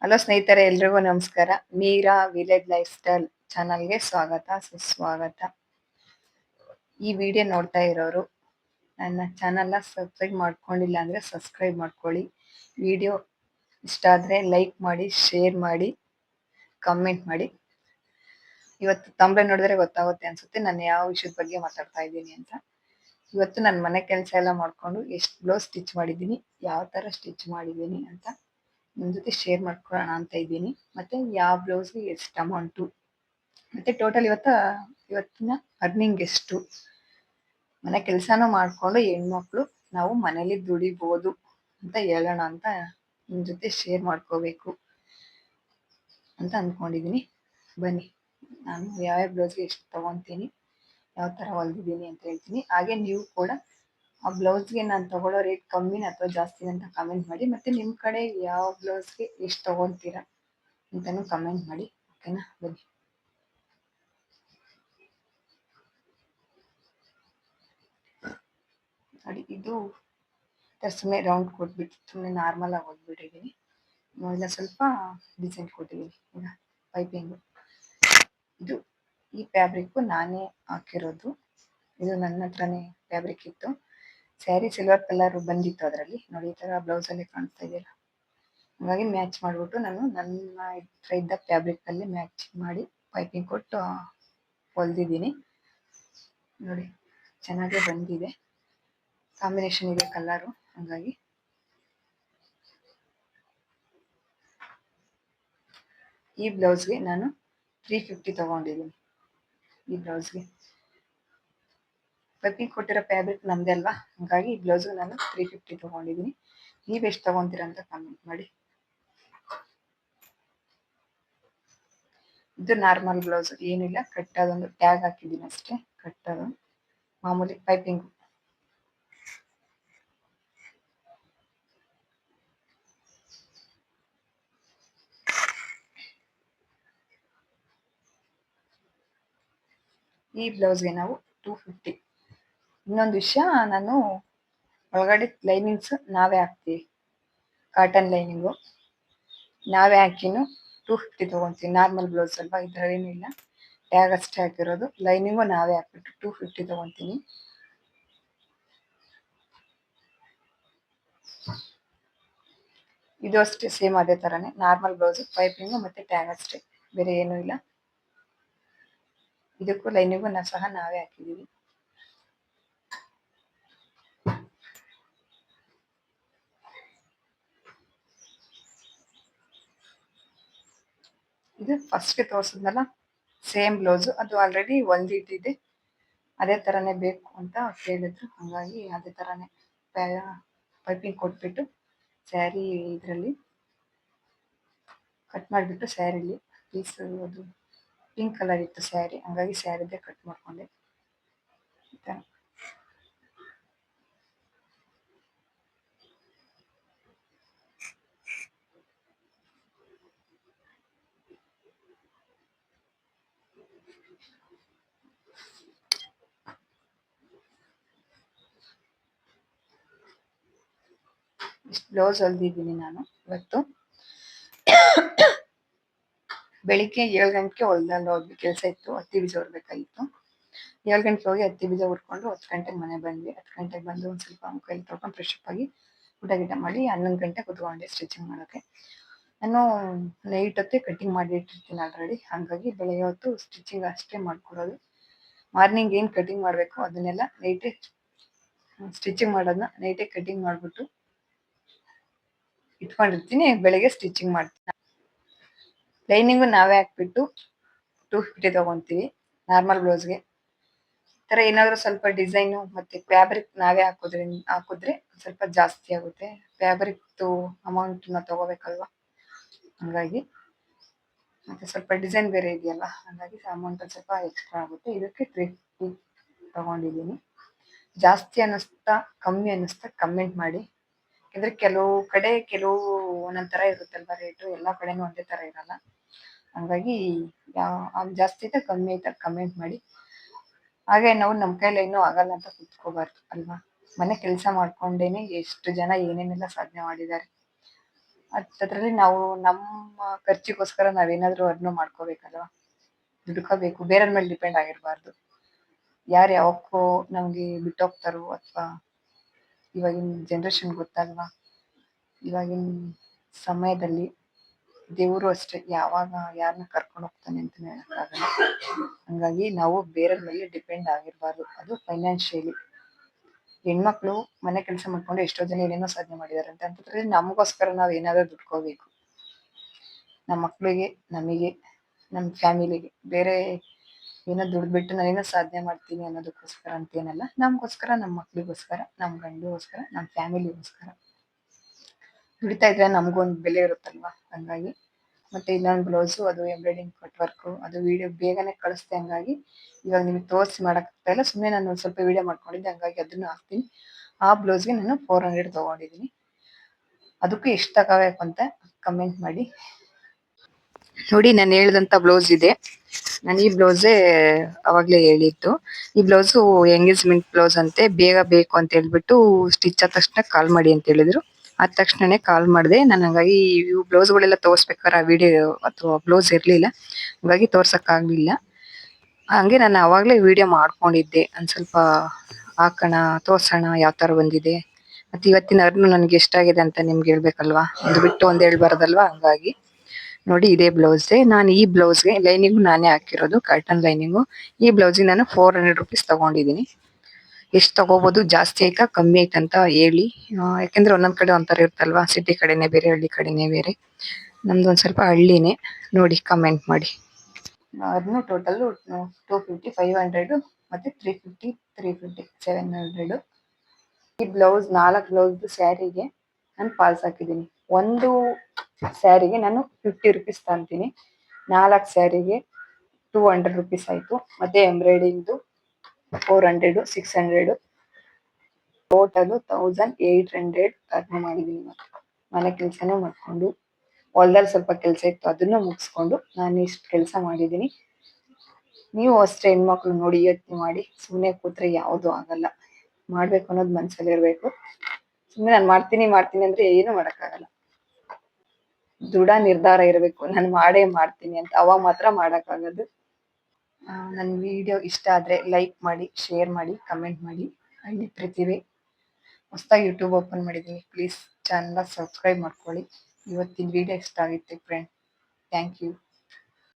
Hello ಸ್ನೇಹಿತರೆ, ಎಲ್ರಿಗೂ ನಮಸ್ಕಾರ. ಮೀರಾ ವಿಲೇಜ್ ಲೈಫ್ ಸ್ಟೈಲ್ ಚಾನಲ್ಗೆ ಸ್ವಾಗತ ಸುಸ್ವಾಗತ. ಈ ವಿಡಿಯೋ ನೋಡ್ತಾ ಇರೋರು ನನ್ನ ಚಾನಲ್ನ ಸಬ್ಸ್ಕ್ರೈಬ್ ಮಾಡ್ಕೊಂಡಿಲ್ಲ ಅಂದರೆ ಸಬ್ಸ್ಕ್ರೈಬ್ ಮಾಡ್ಕೊಳ್ಳಿ. ವಿಡಿಯೋ ಇಷ್ಟ ಆದರೆ ಲೈಕ್ ಮಾಡಿ, ಶೇರ್ ಮಾಡಿ, ಕಮೆಂಟ್ ಮಾಡಿ. ಇವತ್ತು ತಮಿಳು ನೋಡಿದ್ರೆ ಗೊತ್ತಾಗುತ್ತೆ ಅನ್ಸುತ್ತೆ ನಾನು ಯಾವ ವಿಷಯದ ಬಗ್ಗೆ ಮಾತಾಡ್ತಾ ಇದ್ದೀನಿ ಅಂತ. ಇವತ್ತು ನನ್ನ ಮನೆ ಕೆಲಸ ಎಲ್ಲ ಮಾಡಿಕೊಂಡು ಎಷ್ಟು ಬ್ಲೌಸ್ ಸ್ಟಿಚ್ ಮಾಡಿದ್ದೀನಿ, ಯಾವ ಥರ ಸ್ಟಿಚ್ ಮಾಡಿದ್ದೀನಿ ಅಂತ ನಿಮ್ಮ ಜೊತೆ ಶೇರ್ ಮಾಡ್ಕೊಳ್ಳೋಣ ಅಂತ ಇದ್ದೀನಿ. ಮತ್ತು ಯಾವ ಬ್ಲೌಸ್ಗೆ ಎಷ್ಟು ಅಮೌಂಟು, ಮತ್ತು ಟೋಟಲ್ ಇವತ್ತಿನ ಅರ್ನಿಂಗ್ ಎಷ್ಟು, ಮನೆ ಕೆಲಸನೂ ಮಾಡಿಕೊಂಡು ಹೆಣ್ಮಕ್ಳು ನಾವು ಮನೇಲಿ ದುಡಿಬೋದು ಅಂತ ಹೇಳೋಣ ಅಂತ ನಿಮ್ಮ ಜೊತೆ ಶೇರ್ ಮಾಡ್ಕೋಬೇಕು ಅಂತ ಅಂದ್ಕೊಂಡಿದ್ದೀನಿ. ಬನ್ನಿ, ನಾನು ಯಾವ್ಯಾವ ಬ್ಲೌಸ್ಗೆ ಎಷ್ಟು ತೊಗೊತೀನಿ, ಯಾವ ಥರ ಹೊಲ್ದಿದ್ದೀನಿ ಅಂತ ಹೇಳ್ತೀನಿ. ಹಾಗೆ ನೀವು ಕೂಡ ಆ ಬ್ಲೌಸ್ಗೆ ನಾನು ತಗೊಳ್ಳೋ ರೇಟ್ ಕಮ್ಮಿನ ಅಥವಾ ಜಾಸ್ತಿನ ಅಂತ ಕಮೆಂಟ್ ಮಾಡಿ. ಮತ್ತು ನಿಮ್ಮ ಕಡೆ ಯಾವ ಬ್ಲೌಸ್ಗೆ ಎಷ್ಟು ತೊಗೊತೀರಾ ಅಂತಲೂ ಕಮೆಂಟ್ ಮಾಡಿ, ಓಕೆನಾ? ಬನ್ನಿ. ನೋಡಿ, ಇದು ಸುಮ್ಮನೆ ರೌಂಡ್ ಕೊಟ್ಬಿಟ್ಟು ಸುಮ್ಮನೆ ನಾರ್ಮಲ್ ಆಗಿ ಹೊಲ್ಬಿಟ್ಟಿದ್ದೀನಿ. ಇಲ್ಲ ಸ್ವಲ್ಪ ಡಿಸೈನ್ ಕೊಟ್ಟಿದ್ದೀನಿ. ಈಗ ಪೈಪಿಂಗು ಇದು ಈ ಫ್ಯಾಬ್ರಿಕ್ಕು ನಾನೇ ಹಾಕಿರೋದು. ಇದು ನನ್ನ ಹತ್ರನೇ ಫ್ಯಾಬ್ರಿಕ್ ಇತ್ತು. ಸ್ಯಾರಿ ಸಿಲ್ವರ್ ಕಲರ್ ಬಂದಿತ್ತು ಅದರಲ್ಲಿ. ನೋಡಿ, ಈ ಥರ ಬ್ಲೌಸಲ್ಲಿ ಕಾಣಿಸ್ತಾ ಇದೆಯಲ್ಲ, ಹಾಗಾಗಿ ಮ್ಯಾಚ್ ಮಾಡಿಬಿಟ್ಟು ನಾನು ನನ್ನ ಹತ್ರ ಇದ್ದ ಫ್ಯಾಬ್ರಿಕಲ್ಲಿ ಮ್ಯಾಚ್ ಮಾಡಿ ಪೈಪಿಂಗ್ ಕೊಟ್ಟು ಹೊಲ್ದಿದ್ದೀನಿ. ನೋಡಿ, ಚೆನ್ನಾಗೇ ಬಂದಿದೆ, ಕಾಂಬಿನೇಷನ್ ಇದೆ ಕಲರು. ಹಾಗಾಗಿ ಈ ಬ್ಲೌಸ್ಗೆ ನಾನು 350 ತೊಗೊಂಡಿದ್ದೀನಿ. ಈ ಬ್ಲೌಸ್ಗೆ ಪೈಪಿಂಗ್ ಕೊಟ್ಟಿರೋ ಫ್ಯಾಬ್ರಿಕ್ ನಮ್ಮದೇ ಅಲ್ವಾ, ಹಾಗಾಗಿ ಈ ಬ್ಲೌಸ್ಗೆ ನಾನು 350 ತೊಗೊಂಡಿದ್ದೀನಿ. ನೀವೆಷ್ಟು ತೊಗೊತೀರಾ ಅಂತ ಕಮೆಂಟ್ ಮಾಡಿ. ಇದು ನಾರ್ಮಲ್ ಬ್ಲೌಸ್, ಏನಿಲ್ಲ, ಕಟ್ಟೋದೊಂದು ಟ್ಯಾಗ್ ಹಾಕಿದ್ದೀನಿ ಅಷ್ಟೇ, ಕಟ್ಟೋದು ಮಾಮೂಲಿ ಪೈಪಿಂಗು. ಈ ಬ್ಲೌಸ್ಗೆ ನಾವು 250. ಇನ್ನೊಂದು ವಿಷಯ, ನಾನು ಒಳಗಡೆ ಲೈನಿಂಗ್ಸ್ ನಾವೇ ಹಾಕ್ತೀವಿ, ಕಾಟನ್ ಲೈನಿಂಗು ನಾವೇ ಹಾಕಿನೂ 250 ತೊಗೊತೀವಿ. ನಾರ್ಮಲ್ ಬ್ಲೌಸ್ ಅಲ್ವಾ, ಇದರಲ್ಲೇನೂ ಇಲ್ಲ, ಟ್ಯಾಗ್ ಅಷ್ಟೇ ಹಾಕಿರೋದು. ಲೈನಿಂಗು ನಾವೇ ಹಾಕ್ಬಿಟ್ಟು 250 ತೊಗೊತೀನಿ. ಇದು ಅಷ್ಟೇ ಸೇಮ್ ಅದೇ ಥರನೇ, ನಾರ್ಮಲ್ ಬ್ಲೌಸು, ಪೈಪಿಂಗು ಮತ್ತು ಟ್ಯಾಗ್ ಅಷ್ಟೇ, ಬೇರೆ ಏನೂ ಇಲ್ಲ. ಇದಕ್ಕೂ ಲೈನಿಂಗು ಸಹ ನಾವೇ ಹಾಕಿದ್ದೀವಿ. ಇದು ಫಸ್ಟ್ಗೆ ತೋರಿಸಿದ್ನಲ್ಲ ಸೇಮ್ ಬ್ಲೌಸು, ಅದು ಆಲ್ರೆಡಿ ಹೊಲ್ದಿಟ್ಟಿದೆ. ಅದೇ ಥರನೇ ಬೇಕು ಅಂತ ಕೇಳಿದ್ರು, ಹಾಗಾಗಿ ಅದೇ ಥರನೇ ಪೈಪಿಂಗ್ ಕೊಟ್ಬಿಟ್ಟು ಸ್ಯಾರಿ ಇದರಲ್ಲಿ ಕಟ್ ಮಾಡಿಬಿಟ್ಟು, ಸ್ಯಾರಿಲಿ ಪೀಸು ಅದು ಪಿಂಕ್ ಕಲರ್ ಇತ್ತು ಸ್ಯಾರಿ, ಹಾಗಾಗಿ ಸ್ಯಾರಿದೇ ಕಟ್ ಮಾಡಿಕೊಂಡೆ. ಇಷ್ಟು ಬ್ಲೌಸ್ ಹೊಲ್ದಿದ್ದೀನಿ ನಾನು ಇವತ್ತು. ಬೆಳಿಗ್ಗೆ 7 ಗಂಟೆಗೆ ಹೊಲ್ದಲ್ಲಿ ಹೋಗಿ ಕೆಲಸ ಇತ್ತು, ಹತ್ತಿ ಬೀಜ ಉರ್ಬೇಕಾಗಿತ್ತು. 7 ಗಂಟೆಗೆ ಹೋಗಿ ಹತ್ತಿ ಬೀಜ ಉರ್ಕೊಂಡು 10 ಗಂಟೆಗೆ ಮನೆ ಬಂದ್ವಿ. 10 ಗಂಟೆಗೆ ಬಂದು ಒಂದು ಸ್ವಲ್ಪ ಮುಖ ತೊಳ್ಕೊಂಡು ಫ್ರೆಶ್ ಅಪ್ ಆಗಿ ಊಟ ಗೀಟ ಮಾಡಿ 11 ಗಂಟೆಗೆ ಕುತ್ಕೊಂಡೆ ಸ್ಟಿಚಿಂಗ್ ಮಾಡೋಕ್ಕೆ. ನಾನು ನೈಟ್ ಹೊತ್ತೇ ಕಟ್ಟಿಂಗ್ ಮಾಡಿ ಇಟ್ಟಿರ್ತೀನಿ ಆಲ್ರೆಡಿ, ಹಾಗಾಗಿ ಬೆಳಗ್ಗೆ ಹೊತ್ತು ಸ್ಟಿಚಿಂಗ್ ಅಷ್ಟೇ ಮಾಡ್ಕೊಡೋದು. ಮಾರ್ನಿಂಗ್ ಏನು ಕಟಿಂಗ್ ಮಾಡಬೇಕು ಅದನ್ನೆಲ್ಲ ನೈಟೇ ಸ್ಟಿಚಿಂಗ್ ಮಾಡೋದನ್ನ ನೈಟೇ ಕಟಿಂಗ್ ಮಾಡಿಬಿಟ್ಟು ಇಟ್ಕೊಂಡಿರ್ತೀನಿ, ಬೆಳಗ್ಗೆ ಸ್ಟಿಚಿಂಗ್ ಮಾಡ್ತೀನಿ. ಲೈನಿಂಗು ನಾವೇ ಹಾಕ್ಬಿಟ್ಟು 250 ತೊಗೊತೀವಿ ನಾರ್ಮಲ್ ಬ್ಲೌಸ್ಗೆ. ಈ ಥರ ಏನಾದರೂ ಸ್ವಲ್ಪ ಡಿಸೈನು ಮತ್ತು ಫ್ಯಾಬ್ರಿಕ್ ನಾವೇ ಹಾಕಿದ್ರೆ ಸ್ವಲ್ಪ ಜಾಸ್ತಿ ಆಗುತ್ತೆ. ಫ್ಯಾಬ್ರಿಕ್ದು ಅಮೌಂಟನ್ನ ತೊಗೋಬೇಕಲ್ವ, ಹಾಗಾಗಿ ಮತ್ತು ಸ್ವಲ್ಪ ಡಿಸೈನ್ ಬೇರೆ ಇದೆಯಲ್ಲ, ಹಾಗಾಗಿ ಅಮೌಂಟ್ ಒಂದು ಸ್ವಲ್ಪ ಎಕ್ಸ್ಟ್ರಾ ಆಗುತ್ತೆ. ಇದಕ್ಕೆ 350 ತೊಗೊಂಡಿದ್ದೀನಿ. ಜಾಸ್ತಿ ಅನ್ನಿಸ್ತಾ ಕಮ್ಮಿ ಅನ್ನಿಸ್ತಾ ಕಮೆಂಟ್ ಮಾಡಿ. ಯಾಕೆಂದರೆ ಕೆಲವು ಕಡೆ ಒಂದೊಂದು ಥರ ಇರುತ್ತಲ್ವ ರೇಟು, ಎಲ್ಲ ಕಡೆನೂ ಒಂದೇ ಥರ ಇರಲ್ಲ. ಹಾಗಾಗಿ ಜಾಸ್ತಿ ಐತೆ ಕಮ್ಮಿ ಐತೆ ಕಮೆಂಟ್ ಮಾಡಿ. ಹಾಗೆ ನಾವು ನಮ್ಮ ಕೈಯಲ್ಲಿ ಏನೂ ಆಗಲ್ಲ ಅಂತ ಕುತ್ಕೋಬಾರ್ದು ಅಲ್ವಾ. ಮನೆ ಕೆಲಸ ಮಾಡ್ಕೊಂಡೇನೆ ಎಷ್ಟು ಜನ ಏನೇನೆಲ್ಲ ಸಾಧನೆ ಮಾಡಿದ್ದಾರೆ. ಅದ್ರಲ್ಲಿ ನಾವು ನಮ್ಮ ಖರ್ಚಿಗೋಸ್ಕರ ನಾವೇನಾದ್ರೂ ಅರ್ನ್ ಮಾಡ್ಕೋಬೇಕಲ್ವಾ, ದುಡ್ಕೋಬೇಕು, ಬೇರೆಯವ್ರ ಮೇಲೆ ಡಿಪೆಂಡ್ ಆಗಿರಬಾರ್ದು. ಯಾರು ಯಾವಕ್ಕೋ ನಮ್ಗೆ ಬಿಟ್ಟೋಗ್ತಾರೋ ಅಥವಾ ಇವಾಗಿನ ಜನ್ರೇಷನ್ ಗೊತ್ತಲ್ವಾ, ಇವಾಗಿನ ಸಮಯದಲ್ಲಿ ದೇವರು ಅಷ್ಟೇ ಯಾವಾಗ ಯಾರನ್ನ ಕರ್ಕೊಂಡು ಹೋಗ್ತಾನೆ ಅಂತಾನೆ ಹೇಳಕ್ಕಾಗಲ್ಲ. ಹಂಗಾಗಿ ನಾವು ಬೇರೆಯವ್ರ ಮೇಲೆ ಡಿಪೆಂಡ್ ಆಗಿರಬಾರ್ದು. ಅದು ಫೈನಾನ್ಷಿಯಲಿ. ಹೆಣ್ಮಕ್ಳು ಮನೆ ಕೆಲಸ ಮಾಡ್ಕೊಂಡು ಎಷ್ಟೋ ಜನ ಏನೇನೋ ಸಾಧನೆ ಮಾಡಿದಾರೆ ಅಂತಂದ್ರೆ ನಮಗೋಸ್ಕರ ನಾವ್ ಏನಾದ್ರು ದುಡ್ಕೋಬೇಕು. ನಮ್ಮ ಮಕ್ಳಿಗೆ, ನಮಗೆ, ನಮ್ಮ ಫ್ಯಾಮಿಲಿಗೆ. ಬೇರೆ ಏನೋ ದುಡ್ಬಿಟ್ಟು ನಾನೇನೋ ಸಾಧನೆ ಮಾಡ್ತೀನಿ ಅನ್ನೋದಕ್ಕೋಸ್ಕರ ಅಂತೇನಲ್ಲ, ನಮಗೋಸ್ಕರ, ನಮ್ಮ ಮಕ್ಳಿಗೋಸ್ಕರ, ನಮ್ಮ ಗಂಡಿಗೋಸ್ಕರ, ನಮ್ಮ ಫ್ಯಾಮಿಲಿಗೋಸ್ಕರ ದುಡಿತಾ ಇದ್ರೆ ನಮಗೊಂದು ಬೆಲೆ ಇರುತ್ತಲ್ವಾ. ಹಂಗಾಗಿ ಮತ್ತೆ ಇನ್ನೊಂದು ಬ್ಲೌಸು, ಅದು ಎಂಬ್ರಾಯ್ಡಿಂಗ್ ಕಟ್ ವರ್ಕು, ಅದು ವಿಡಿಯೋ ಬೇಗನೆ ಕಳಿಸ್ದೆ. ಹಂಗಾಗಿ ಇವಾಗ ನಿಮ್ಗೆ ತೋರಿಸಿ ಮಾಡೋಕ್ಕಾಗ್ತಾ ಇಲ್ಲ, ಸುಮ್ಮನೆ ನಾನು ಒಂದು ಸ್ವಲ್ಪ ವಿಡಿಯೋ ಮಾಡ್ಕೊಂಡಿದ್ದೆ, ಹಂಗಾಗಿ ಅದನ್ನು ಹಾಕ್ತೀನಿ. ಆ ಬ್ಲೌಸ್ಗೆ ನಾನು 400 ತೊಗೊಂಡಿದ್ದೀನಿ. ಅದಕ್ಕೂ ಎಷ್ಟು ತಗೋಬೇಕು ಅಂತ ಕಮೆಂಟ್ ಮಾಡಿ. ನೋಡಿ, ನಾನು ಹೇಳ್ದಂತ ಬ್ಲೌಸ್ ಇದೆ. ನಾನು ಈ ಬ್ಲೌಸೇ ಅವಾಗಲೇ ಹೇಳಿದ್ದು. ಈ ಬ್ಲೌಸು ಎಂಗೇಜ್ಮೆಂಟ್ ಬ್ಲೌಸ್ ಅಂತೆ, ಬೇಗ ಬೇಕು ಅಂತ ಹೇಳ್ಬಿಟ್ಟು ಸ್ಟಿಚ್ ಆದ ತಕ್ಷಣ ಕಾಲ್ ಮಾಡಿ ಅಂತ ಹೇಳಿದ್ರು. ಆದ ತಕ್ಷಣನೇ ಕಾಲ್ ಮಾಡಿದೆ ನಾನು. ಹಂಗಾಗಿ ಇವು ಬ್ಲೌಸ್ಗಳೆಲ್ಲ ತೋರಿಸ್ಬೇಕಾದ್ರೆ ಆ ವಿಡಿಯೋ ಅಥವಾ ಬ್ಲೌಸ್ ಇರಲಿಲ್ಲ, ಹಂಗಾಗಿ ತೋರ್ಸಕ್ಕಾಗಲಿಲ್ಲ. ಹಂಗೆ ನಾನು ಅವಾಗಲೇ ವಿಡಿಯೋ ಮಾಡ್ಕೊಂಡಿದ್ದೆ, ಒಂದು ಸ್ವಲ್ಪ ಹಾಕೋಣ, ತೋರ್ಸೋಣ ಯಾವ ಥರ ಬಂದಿದೆ, ಮತ್ತು ಇವತ್ತಿನ ಅರ್ನು ನನಗೆ ಎಷ್ಟಾಗಿದೆ ಅಂತ ನಿಮ್ಗೆ ಹೇಳ್ಬೇಕಲ್ವಾ, ಒಂದು ಬಿಟ್ಟು ಒಂದು ಹೇಳ್ಬಾರ್ದಲ್ವಾ. ಹಂಗಾಗಿ ನೋಡಿ, ಇದೇ ಬ್ಲೌಸೇ. ನಾನು ಈ ಬ್ಲೌಸ್ಗೆ ಲೈನಿಂಗು ನಾನೇ ಹಾಕಿರೋದು, ಕರ್ಟನ್ ಲೈನಿಂಗು. ಈ ಬ್ಲೌಸಿಗೆ ನಾನು 400 ರುಪೀಸ್ ತೊಗೊಂಡಿದ್ದೀನಿ. ಎಷ್ಟು ತಗೋಬೋದು, ಜಾಸ್ತಿ ಆಯ್ತಾ ಕಮ್ಮಿ ಆಯ್ತಾ ಅಂತ ಹೇಳಿ. ಯಾಕೆಂದ್ರೆ ಒಂದೊಂದು ಕಡೆ ಒಂಥರ ಇರ್ತಲ್ವಾ, ಸಿಟಿ ಕಡೆನೇ ಬೇರೆ, ಹಳ್ಳಿ ಕಡೆನೇ ಬೇರೆ. ನಮ್ದು ಒಂದು ಸ್ವಲ್ಪ ಹಳ್ಳಿನೇ. ನೋಡಿ, ಕಮೆಂಟ್ ಮಾಡಿ. ಅದನ್ನು ಟೋಟಲ್ಲು 250, 500 ಮತ್ತು 350, 350, 700. ಈ ಬ್ಲೌಸ್ 4 ಬ್ಲೌಸ್ದು ಸ್ಯಾರಿಗೆ ನಾನು ಫಾಲ್ಸ್ ಹಾಕಿದ್ದೀನಿ. ಒಂದು ಸ್ಯಾರಿಗೆ ನಾನು 50 ರುಪೀಸ್ ತಗೊಂತೀನಿ. 4 ಸ್ಯಾರಿಗೆ 200 ರುಪೀಸ್ ಆಯಿತು. ಮತ್ತು ಎಂಬ್ರಾಯ್ಡಿಂಗ್ದು 400, 600, ಟೋಟಲು 1800 ಅರ್ನ್ ಮಾಡಿದ್ದೀನಿ. ಮನೆ ಕೆಲಸನೂ ಮಾಡಿಕೊಂಡು, ಹೊಲ್ದಲ್ಲಿ ಸ್ವಲ್ಪ ಕೆಲಸ ಇತ್ತು, ಅದನ್ನು ಮುಗಿಸ್ಕೊಂಡು ನಾನು ಇಷ್ಟು ಕೆಲಸ ಮಾಡಿದ್ದೀನಿ. ನೀವು ಅಷ್ಟೇ ಹೆಣ್ಮಕ್ಳು ನೋಡಿ, ಯೋಚನೆ ಮಾಡಿ. ಸುಮ್ಮನೆ ಕೂತ್ರೆ ಯಾವುದು ಆಗಲ್ಲ. ಮಾಡ್ಬೇಕು ಅನ್ನೋದು ಮನಸ್ಸಲ್ಲಿ ಇರಬೇಕು. ಸುಮ್ಮನೆ ನಾನು ಮಾಡ್ತೀನಿ ಮಾಡ್ತೀನಿ ಅಂದ್ರೆ ಏನು ಮಾಡೋಕ್ಕಾಗಲ್ಲ. ದೃಢ ನಿರ್ಧಾರ ಇರಬೇಕು, ನಾನು ಮಾಡೇ ಮಾಡ್ತೀನಿ ಅಂತ. ಅವಾಗ ಮಾತ್ರ ಮಾಡೋಕ್ಕಾಗೋದು. ನನ್ನ ವಿಡಿಯೋ ಇಷ್ಟ ಆದರೆ ಲೈಕ್ ಮಾಡಿ, ಶೇರ್ ಮಾಡಿ, ಕಮೆಂಟ್ ಮಾಡಿ. ಹಳ್ಳಿ ಪ್ರತಿಭೆ ಹೊಸದಾಗಿ ಯೂಟ್ಯೂಬ್ ಓಪನ್ ಮಾಡಿದ್ದೀನಿ, ಪ್ಲೀಸ್ ಚಾನಲ್ನ ಸಬ್ಸ್ಕ್ರೈಬ್ ಮಾಡ್ಕೊಳ್ಳಿ. ಇವತ್ತಿನ ವಿಡಿಯೋ ಇಷ್ಟ ಆಗಿತ್ತು ಫ್ರೆಂಡ್. Thank you.